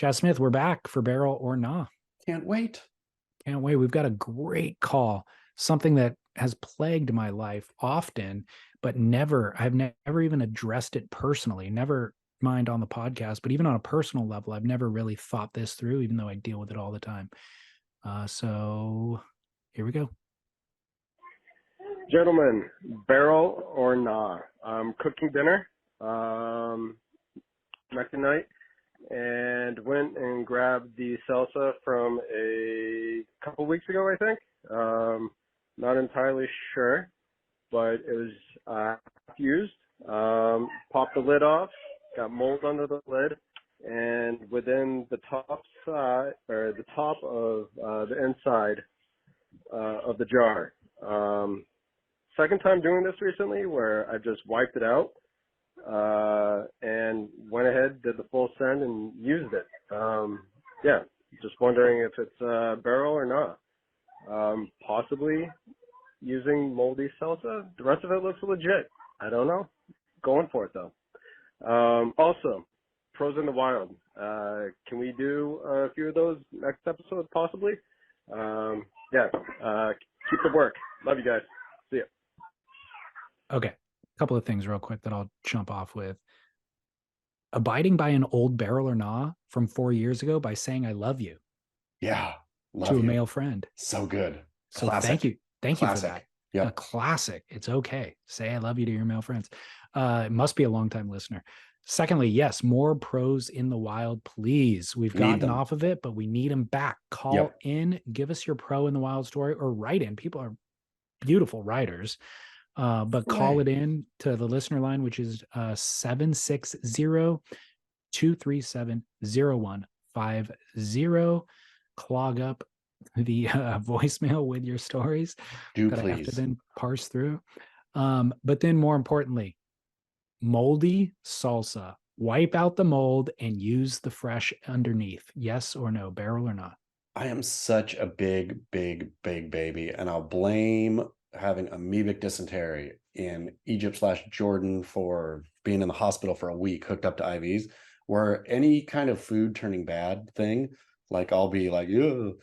Chad Smith, we're back for Barrel or Nah. Can't wait. Can't wait. We've got a great call, something that has plagued my life often, but I've never even addressed it personally, never mind on the podcast, but even on a personal level, I've never really thought this through, even though I deal with it all the time. So here we go. Gentlemen, barrel or nah? I'm cooking dinner next night and went and grabbed the salsa from a couple weeks ago, I think. Not entirely sure, but it was half used. Popped the lid off, got mold under the lid, and within the top side, or the top of the inside of the jar. Second time doing this recently where I just wiped it out and went ahead, did the full send, and used it. Yeah, just wondering if it's barrel or not. Possibly using moldy salsa. The rest of it looks legit. I don't know. Going for it, though. Also, pros in the wild. Can we do a few of those next episode, possibly? Yeah, keep the work. Love you guys. See ya. Okay. A couple of things real quick that I'll jump off with. Abiding by an old Barrel or Nah from 4 years ago by saying I love you. Yeah. To a male friend. So good. So Classic. thank you. Thank you for Classic. that. Yep. A classic. It's okay. Say I love you to your male friends. It must be a longtime listener. Secondly, yes, more pros in the wild, please. We've gotten off of it, but we need them back. Call in, give us your pro in the wild story, or write in. People are beautiful writers. But call it in to the listener line, which is 760-237-0150. Clog up the voicemail with your stories that I have to then parse through. But then more importantly, moldy salsa. Wipe out the mold and use the fresh underneath. Yes or no, barrel or not? I am such a big baby, and I'll blame having amoebic dysentery in Egypt/Jordan for being in the hospital for a week hooked up to IVs, where any kind of food turning bad thing, like I'll be like, ugh,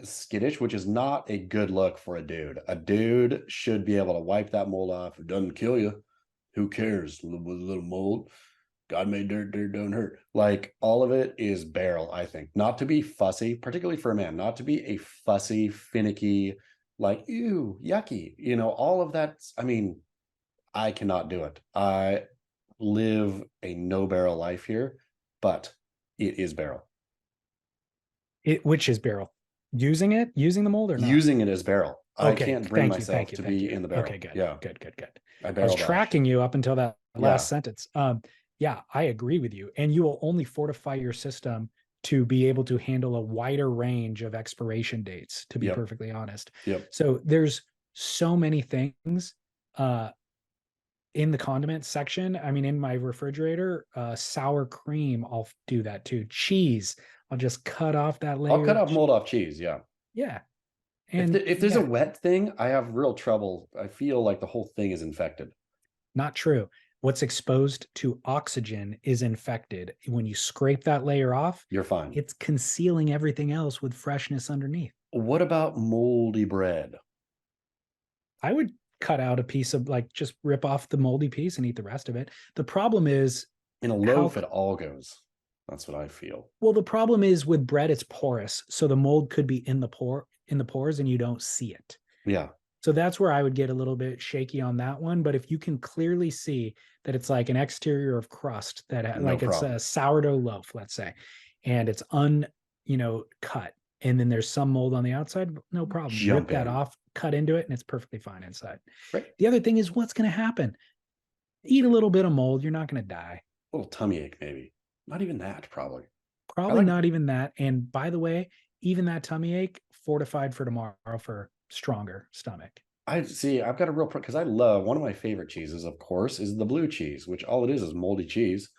skittish, which is not a good look for a dude. A dude should be able to wipe that mold off. It doesn't kill you. Who cares? With a little mold. God made dirt don't hurt. Like, all of it is barrel, I think. Not to be fussy, particularly for a man, not to be a fussy, finicky, like, ew, yucky. You know, all of that. I mean, I cannot do it. I live a no barrel life here, but it is barrel. Which is barrel? Using the mold or not? Using it as barrel. Okay, I can't bring myself to be in the barrel. Okay, good. Yeah. Good. I was tracking you up until that last sentence. Yeah, I agree with you. And you will only fortify your system to be able to handle a wider range of expiration dates, to be perfectly honest. So there's so many things in the condiment section. I mean, in my refrigerator, sour cream, I'll do that too. Cheese, I'll just cut off that layer. I'll cut off mold off cheese. Yeah. And if there's a wet thing, I have real trouble. I feel like the whole thing is infected. Not true. What's exposed to oxygen is infected. When you scrape that layer off, you're fine. It's concealing everything else with freshness underneath. What about moldy bread? I would cut out a piece of, like, just rip off the moldy piece and eat the rest of it. The problem is, in a loaf, it all goes. That's what I feel. Well, the problem is with bread, it's porous. So the mold could be in the pores and you don't see it. Yeah. So that's where I would get a little bit shaky on that one. But if you can clearly see that it's like an exterior of crust, that it's a sourdough loaf, let's say, and it's cut, and then there's some mold on the outside, no problem. Rip that off, cut into it, and it's perfectly fine inside. Right. The other thing is, what's going to happen? Eat a little bit of mold, you're not going to die. A little tummy ache, maybe. Not even that, probably. Not even that. And by the way, even that tummy ache, fortified for tomorrow for stronger stomach. I've got a real because I love, one of my favorite cheeses, of course, is the blue cheese, which all it is moldy cheese.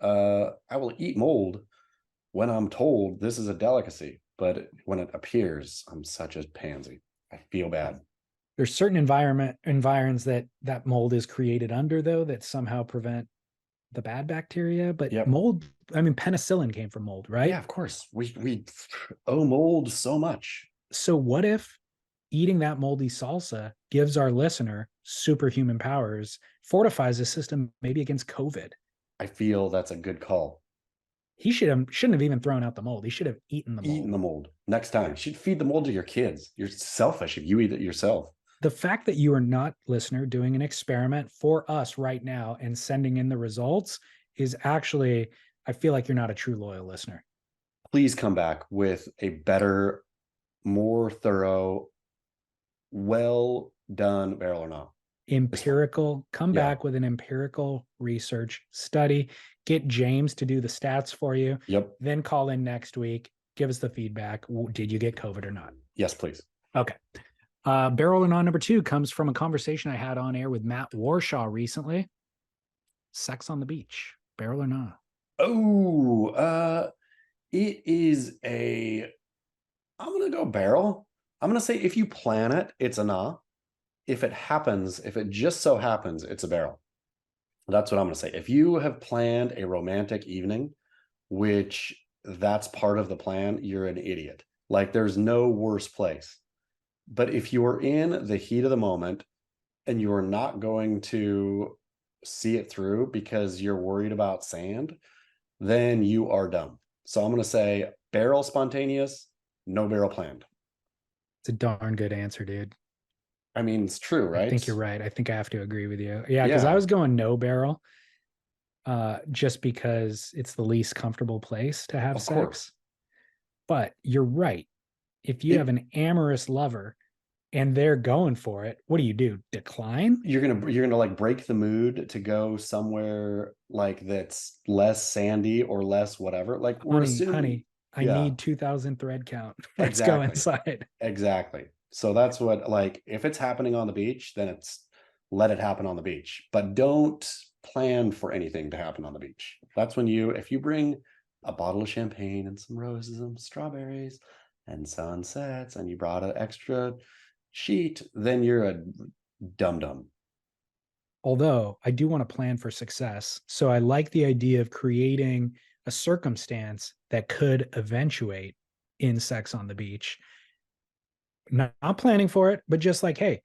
I will eat mold when I'm told this is a delicacy, but when it appears, I'm such a pansy. I feel bad. There's certain environs that mold is created under, though, that somehow prevent the bad bacteria, but mold I mean, penicillin came from mold, right? Yeah, of course. We owe mold so much. So what if eating that moldy salsa gives our listener superhuman powers, fortifies the system maybe against COVID? I feel that's a good call. He shouldn't have even thrown out the mold. He should have eaten the mold. Eating the mold next time. You should feed the mold to your kids. You're selfish if you eat it yourself. The fact that you are not, listener, doing an experiment for us right now and sending in the results is actually, I feel like you're not a true loyal listener. Please come back with a better, more thorough, well done barrel or not. Empirical, come back with an empirical research study. Get James to do the stats for you. Yep. Then call in next week. Give us the feedback. Did you get COVID or not? Yes, please. Okay. Barrel or not number 2 comes from a conversation I had on air with Matt Warshaw recently. Sex on the beach. Barrel or not? Oh, it is I'm going to go barrel. I'm going to say if you plan it, it's a nah. If it happens, if it just so happens, it's a barrel. That's what I'm going to say. If you have planned a romantic evening, which that's part of the plan, you're an idiot. Like there's no worse place. But if you are in the heat of the moment and you are not going to see it through because you're worried about sand, then you are dumb. So I'm going to say barrel spontaneous, no barrel planned. It's a darn good answer, dude. I mean, it's true, right? I think you're right. I think I have to agree with you. Yeah, because I was going no barrel, just because it's the least comfortable place to have sex. Course. But you're right. If you have an amorous lover and they're going for it, what do? Decline? You're gonna like break the mood to go somewhere like that's less sandy or less whatever. Like we're assuming, honey, I need 2,000 thread count. Let's go inside. Exactly. So that's what, like, if it's happening on the beach, then let it happen on the beach, but don't plan for anything to happen on the beach. That's when if you bring a bottle of champagne and some roses and strawberries and sunsets and you brought an extra sheet, then you're a dum-dum. Although I do want to plan for success. So I like the idea of creating a circumstance that could eventuate in sex on the beach. Not planning for it, but just like, hey,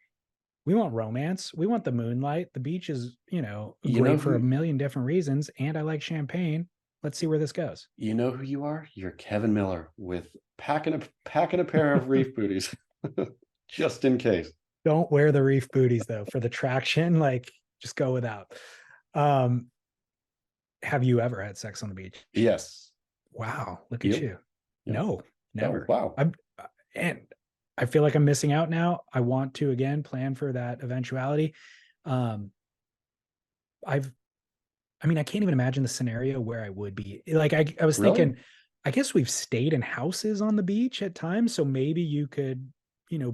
we want romance. We want the moonlight. The beach is, great for a million different reasons. And I like champagne. Let's see where this goes. You know who you are? You're Kevin Miller with packing a pair of reef booties just in case. Don't wear the reef booties though for the traction. Like just go without. Have you ever had sex on the beach? Yes. Wow. Look at you. Yep. No, never. Oh, wow. And I feel like I'm missing out now. I want to, again, plan for that eventuality. I can't even imagine the scenario where I would be. Like, I was thinking, I guess we've stayed in houses on the beach at times. So maybe you could,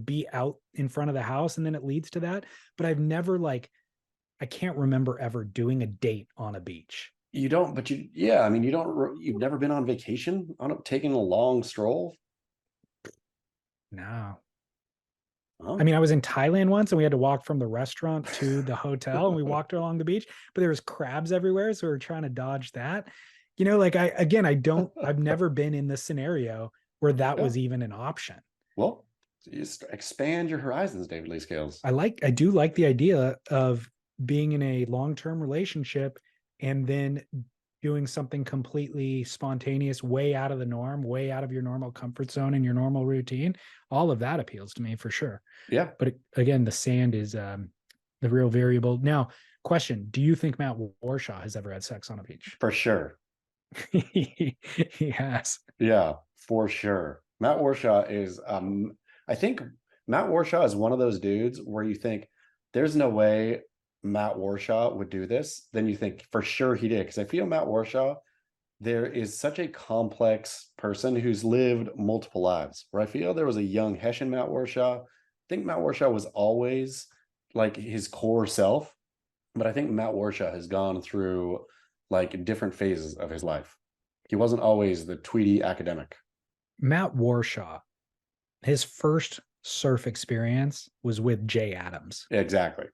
be out in front of the house and then it leads to that. But I've never I can't remember ever doing a date on a beach. You don't, but you've never been on vacation taking a long stroll? No. Oh. I mean, I was in Thailand once and we had to walk from the restaurant to the hotel and we walked along the beach, but there was crabs everywhere. So we were trying to dodge that. I've never been in this scenario where that was even an option. Well, you just expand your horizons, David Lee Scales. I do like the idea of being in a long-term relationship and then doing something completely spontaneous, way out of the norm, way out of your normal comfort zone and your normal routine. All of that appeals to me for sure. Yeah. But again, the sand is the real variable. Now, question, do you think Matt Warshaw has ever had sex on a beach? For sure. He has. Yeah, for sure. Matt Warshaw is, I think Matt Warshaw is one of those dudes where you think there's no way Matt Warshaw would do this, then you think for sure he did. Because I feel Matt Warshaw, there is such a complex person who's lived multiple lives. Where I feel there was a young Hessian Matt Warshaw. I think Matt Warshaw was always like his core self, but I think Matt Warshaw has gone through like different phases of his life. He wasn't always the tweety academic. Matt Warshaw, his first surf experience was with Jay Adams. Exactly.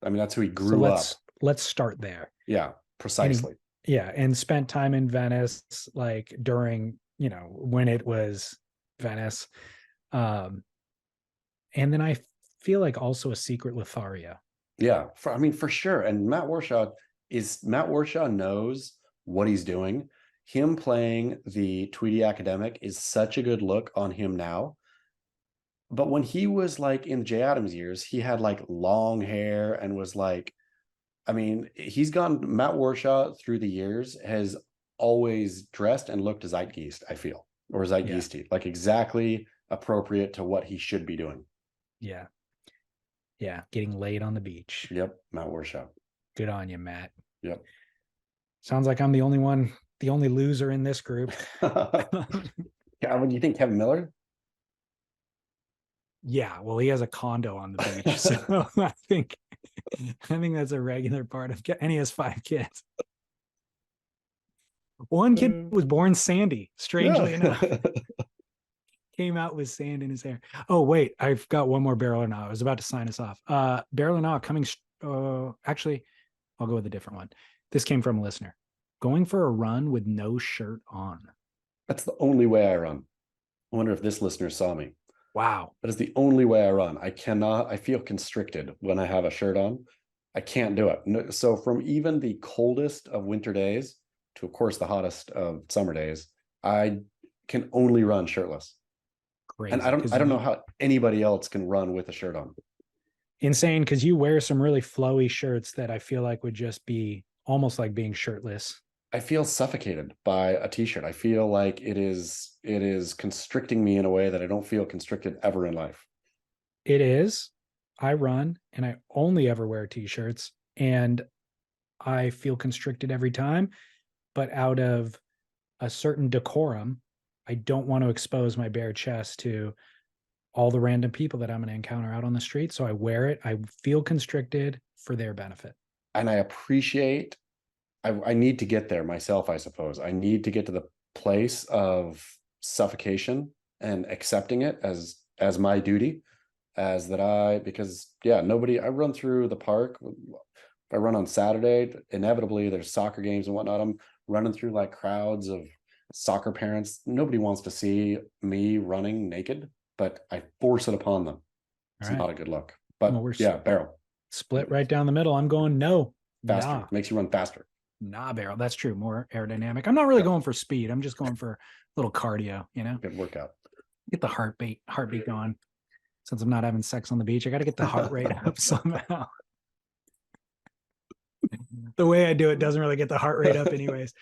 I mean, that's who he grew up. Let's start there. Yeah, precisely. Yeah, and spent time in Venice, like during, when it was Venice. Um, and then I feel like also a secret Lothario. Yeah, for sure. And Matt Warshaw knows what he's doing. Him playing the Tweedy Academic is such a good look on him now. But when he was like in Jay Adams years, he had like long hair and was like, Matt Warshaw through the years has always dressed and looked Zeitgeist, I feel, or Zeitgeisty, like exactly appropriate to what he should be doing. Yeah. Yeah. Getting laid on the beach. Yep. Matt Warshaw. Good on you, Matt. Yep. Sounds like I'm the only loser in this group. Yeah, do you think Kevin Miller? Yeah, well, he has a condo on the beach, so I think that's a regular part of. And he has 5 kids. One kid was born sandy, strangely enough. Came out with sand in his hair. Oh wait, I've got one more barrel or not. I was about to sign us off. Barrel or not coming. Actually, I'll go with a different one. This came from a listener. Going for a run with no shirt on. That's the only way I run. I wonder if this listener saw me. Wow. That is the only way I run. I feel constricted when I have a shirt on. I can't do it. So from even the coldest of winter days to, of course, the hottest of summer days, I can only run shirtless. Crazy, and I don't know how anybody else can run with a shirt on. Insane, because you wear some really flowy shirts that I feel like would just be almost like being shirtless. I feel suffocated by a t-shirt. I feel like it is constricting me in a way that I don't feel constricted ever in life. It is. I run and I only ever wear t-shirts and I feel constricted every time, but out of a certain decorum, I don't want to expose my bare chest to all the random people that I'm going to encounter out on the street. So I wear it. I feel constricted for their benefit. And I appreciate I need to get there myself, I suppose. I need to get to the place of suffocation and accepting it as my duty, because I run through the park. I run on Saturday. Inevitably, there's soccer games and whatnot. I'm running through like crowds of soccer parents. Nobody wants to see me running naked, but I force it upon them. It's not a good look. But barrel. Split right down the middle. I'm going no. Faster. Nah. Makes you run faster. Nah, barrel. That's true. More aerodynamic. I'm not really going for speed. I'm just going for a little cardio, Good workout. Get the heartbeat going. Since I'm not having sex on the beach, I got to get the heart rate up somehow. The way I do it doesn't really get the heart rate up anyways.